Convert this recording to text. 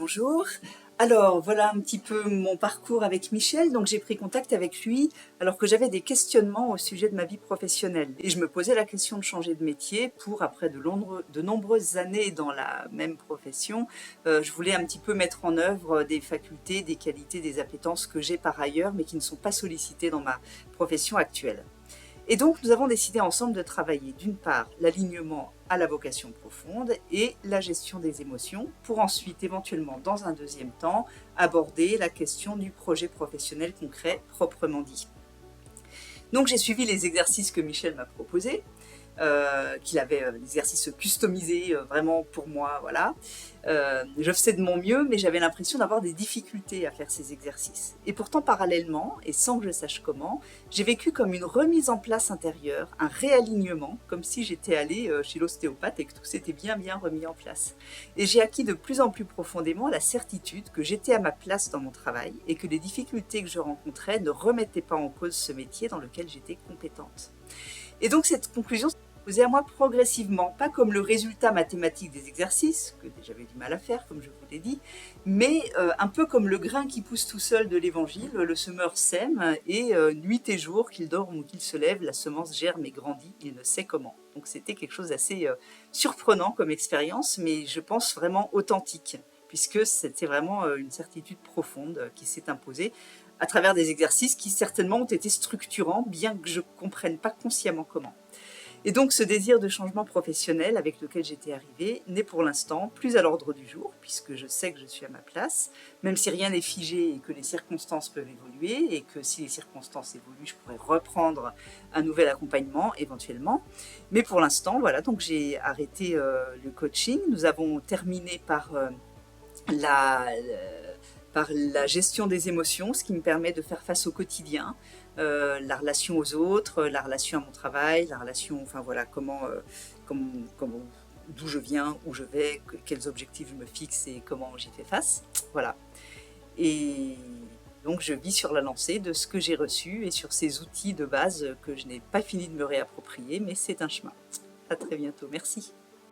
Bonjour. Alors voilà un petit peu mon parcours avec Michel. Donc j'ai pris contact avec lui alors que j'avais des questionnements au sujet de ma vie professionnelle. Et je me posais la question de changer de métier pour, après de nombreuses années dans la même profession, je voulais un petit peu mettre en œuvre des facultés, des qualités, des appétences que j'ai par ailleurs mais qui ne sont pas sollicitées dans ma profession actuelle. Et donc, nous avons décidé ensemble de travailler d'une part l'alignement à la vocation profonde et la gestion des émotions pour ensuite, éventuellement, dans un deuxième temps, aborder la question du projet professionnel concret proprement dit. Donc, j'ai suivi les exercices que Michel m'a proposés, qu'il avait des exercices customisés vraiment pour moi, voilà. Je faisais de mon mieux, mais j'avais l'impression d'avoir des difficultés à faire ces exercices. Et pourtant, parallèlement, et sans que je sache comment, j'ai vécu comme une remise en place intérieure, un réalignement, comme si j'étais allée chez l'ostéopathe et que tout s'était bien remis en place. Et j'ai acquis de plus en plus profondément la certitude que j'étais à ma place dans mon travail et que les difficultés que je rencontrais ne remettaient pas en cause ce métier dans lequel j'étais compétente. Et donc cette conclusion s'est posée à moi progressivement, pas comme le résultat mathématique des exercices, que j'avais du mal à faire, comme je vous l'ai dit, mais un peu comme le grain qui pousse tout seul de l'évangile, le semeur sème, et nuit et jour, qu'il dorme ou qu'il se lève, la semence germe et grandit, il ne sait comment. Donc c'était quelque chose d'assez surprenant comme expérience, mais je pense vraiment authentique, puisque c'était vraiment une certitude profonde qui s'est imposée à travers des exercices qui certainement ont été structurants, bien que je ne comprenne pas consciemment comment. Et donc ce désir de changement professionnel avec lequel j'étais arrivée n'est pour l'instant plus à l'ordre du jour, puisque je sais que je suis à ma place, même si rien n'est figé et que les circonstances peuvent évoluer, et que si les circonstances évoluent, je pourrais reprendre un nouvel accompagnement éventuellement. Mais pour l'instant, voilà, donc j'ai arrêté le coaching. Nous avons terminé la, par la gestion des émotions, ce qui me permet de faire face au quotidien, la relation aux autres, la relation à mon travail, la relation, enfin voilà, d'où je viens, où je vais, quels objectifs je me fixe et comment j'y fais face. Voilà. Et donc je vis sur la lancée de ce que j'ai reçu et sur ces outils de base que je n'ai pas fini de me réapproprier, mais c'est un chemin. À très bientôt. Merci.